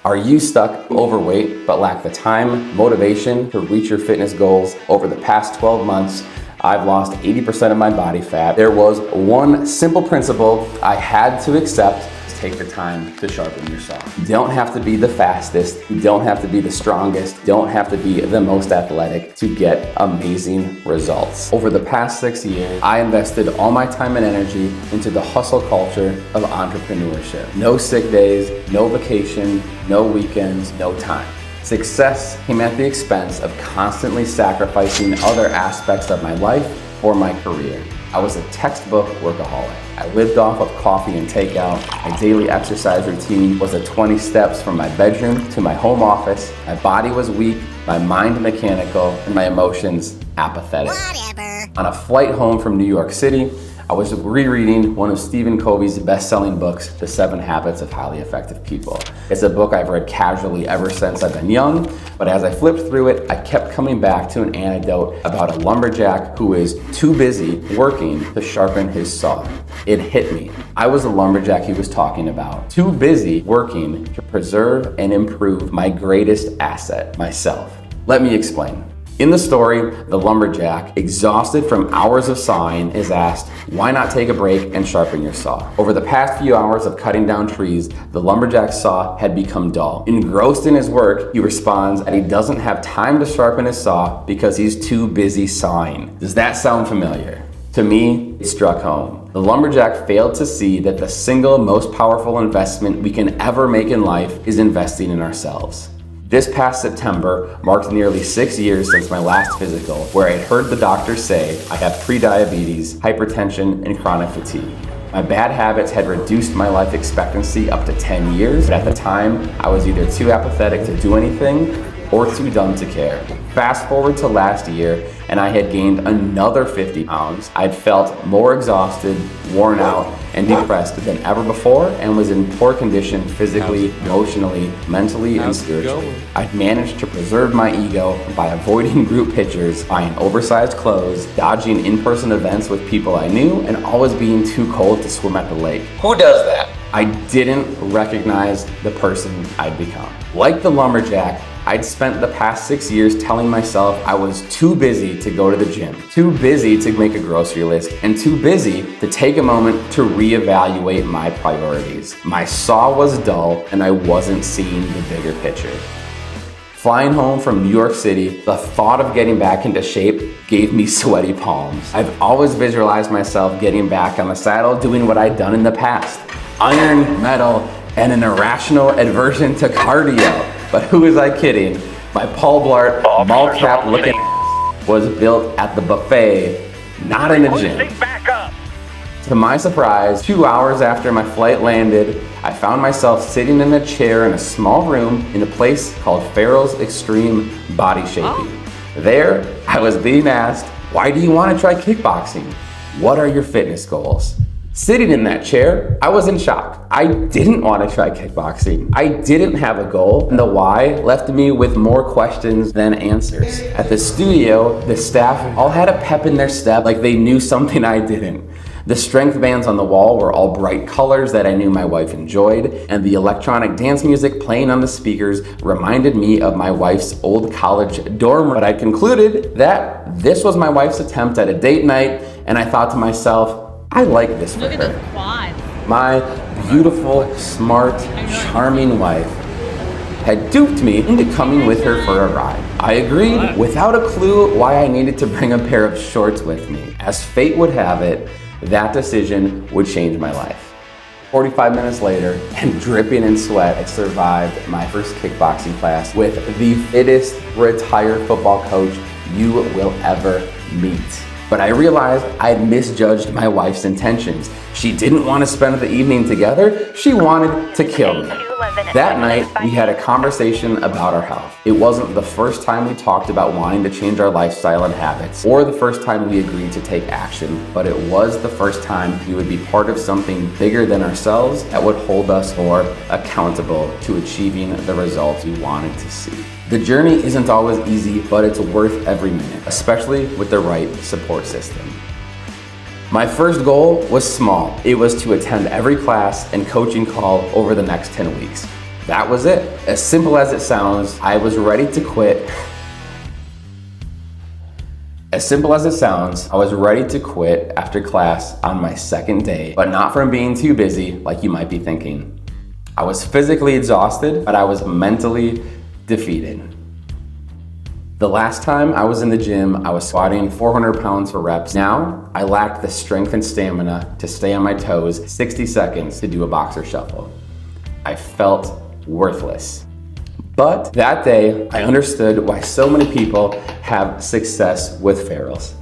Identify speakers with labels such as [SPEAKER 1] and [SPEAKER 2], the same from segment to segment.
[SPEAKER 1] Are you stuck overweight but lack the time, motivation to reach your fitness goals? Over the past 12 months, I've lost 80% of my body fat. There was one simple principle I had to accept. Take the time to sharpen your saw. You don't have to be the fastest, you don't have to be the strongest, you don't have to be the most athletic to get amazing results. Over the past 6 years, I invested all my time and energy into the hustle culture of entrepreneurship. No sick days, no vacation, no weekends, no time. Success came at the expense of constantly sacrificing other aspects of my life for my career. I was a textbook workaholic. I lived off of coffee and takeout. My daily exercise routine was 20 steps from my bedroom to my home office. My body was weak, my mind mechanical, and my emotions apathetic.
[SPEAKER 2] Whatever.
[SPEAKER 1] On a flight home from New York City, I was rereading one of Stephen Covey's best-selling books, The 7 Habits of Highly Effective People. It's a book I've read casually ever since I've been young, but as I flipped through it, I kept coming back to an anecdote about a lumberjack who is too busy working to sharpen his saw. It hit me. I was the lumberjack he was talking about, too busy working to preserve and improve my greatest asset, myself. Let me explain. In the story, the lumberjack, exhausted from hours of sawing, is asked, why not take a break and sharpen your saw? Over the past few hours of cutting down trees, the lumberjack's saw had become dull. Engrossed in his work, he responds that he doesn't have time to sharpen his saw because he's too busy sawing. Does that sound familiar? To me, it struck home. The lumberjack failed to see that the single most powerful investment we can ever make in life is investing in ourselves. This past September marked nearly 6 years since my last physical, where I had heard the doctor say I have prediabetes, hypertension, and chronic fatigue. My bad habits had reduced my life expectancy up to 10 years, but at the time, I was either too apathetic to do anything or too dumb to care. Fast forward to last year, and I had gained another 50 pounds. I'd felt more exhausted, worn out, and depressed than ever before, and was in poor condition physically, emotionally, mentally, and spiritually. I'd managed to preserve my ego by avoiding group pictures, buying oversized clothes, dodging in-person events with people I knew, and always being too cold to swim at the lake. Who does that? I didn't recognize the person I'd become. Like the lumberjack, I'd spent the past 6 years telling myself I was too busy to go to the gym, too busy to make a grocery list, and too busy to take a moment to reevaluate my priorities. My saw was dull, and I wasn't seeing the bigger picture. Flying home from New York City, the thought of getting back into shape gave me sweaty palms. I've always visualized myself getting back on the saddle, doing what I'd done in the past. Iron, metal, and an irrational aversion to cardio. But who was I kidding? My Paul Blart, mall cap looking was built at the buffet, not in a gym. To my surprise, 2 hours after my flight landed, I found myself sitting in a chair in a small room in a place called Farrell's Extreme Body Shaping. There, I was being asked, why do you want to try kickboxing? What are your fitness goals? Sitting in that chair, I was in shock. I didn't want to try kickboxing. I didn't have a goal, and the why left me with more questions than answers. At the studio, the staff all had a pep in their step like they knew something I didn't. The strength bands on the wall were all bright colors that I knew my wife enjoyed, and the electronic dance music playing on the speakers reminded me of my wife's old college dorm. But I concluded that this was my wife's attempt at a date night, and I thought to myself, I like this for her.
[SPEAKER 2] Look at the quad.
[SPEAKER 1] My beautiful, smart, charming wife had duped me into coming with her for a ride. I agreed without a clue why I needed to bring a pair of shorts with me. As fate would have it, that decision would change my life. 45 minutes later, and dripping in sweat, I survived my first kickboxing class with the fittest retired football coach you will ever meet. But I realized I'd misjudged my wife's intentions. She didn't want to spend the evening together, she wanted to kill me. That night, we had a conversation about our health. It wasn't the first time we talked about wanting to change our lifestyle and habits, or the first time we agreed to take action, but it was the first time we would be part of something bigger than ourselves that would hold us more accountable to achieving the results we wanted to see. The journey isn't always easy, but it's worth every minute, especially with the right support system. My first goal was small. It was to attend every class and coaching call over the next 10 weeks. That was it. As simple as it sounds, I was ready to quit. As simple as it sounds, I was ready to quit after class on my second day, but not from being too busy like you might be thinking. I was physically exhausted, but I was mentally defeated. The last time I was in the gym, I was squatting 400 pounds for reps. Now, I lacked the strength and stamina to stay on my toes 60 seconds to do a boxer shuffle. I felt worthless. But that day, I understood why so many people have success with Ferals.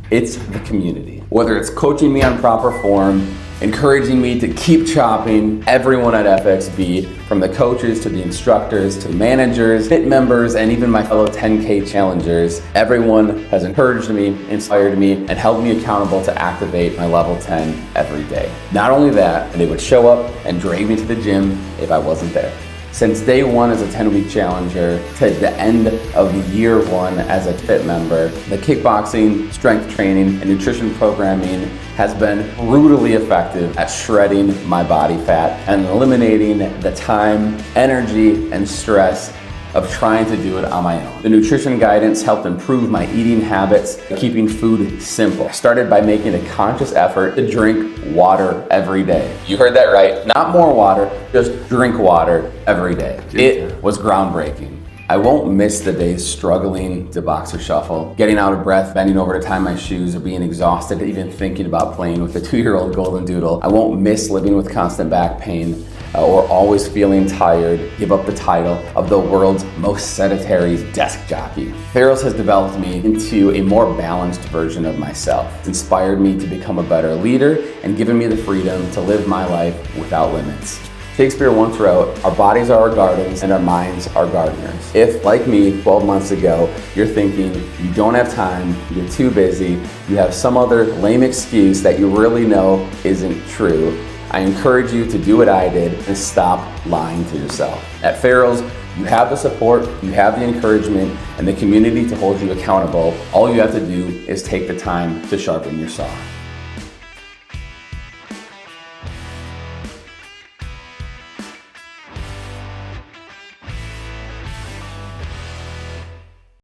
[SPEAKER 1] It's the community. Whether it's coaching me on proper form, encouraging me to keep chopping, everyone at FXB, from the coaches to the instructors to managers, fit members, and even my fellow 10K challengers, everyone has encouraged me, inspired me, and held me accountable to activate my level 10 every day. Not only that, they would show up and drag me to the gym if I wasn't there. Since day one as a 10-week challenger to the end of year one as a fit member, the kickboxing, strength training, and nutrition programming has been brutally effective at shredding my body fat and eliminating the time, energy, and stress of trying to do it on my own. The nutrition guidance helped improve my eating habits, keeping food simple. I started by making a conscious effort to drink water every day. You heard that right. Not more water, just drink water every day. It was groundbreaking. I won't miss the days struggling to boxer shuffle, getting out of breath, bending over to tie my shoes, or being exhausted even thinking about playing with a 2-year-old golden doodle. I won't miss living with constant back pain or always feeling tired, give up the title of the world's most sedentary desk jockey. Ferals has developed me into a more balanced version of myself. It's inspired me to become a better leader and given me the freedom to live my life without limits. Shakespeare once wrote, "Our bodies are our gardens and our minds are gardeners." If, like me, 12 months ago, you're thinking you don't have time, you're too busy, you have some other lame excuse that you really know isn't true, I encourage you to do what I did and stop lying to yourself. At Ferals, you have the support, you have the encouragement, and the community to hold you accountable. All you have to do is take the time to sharpen your saw.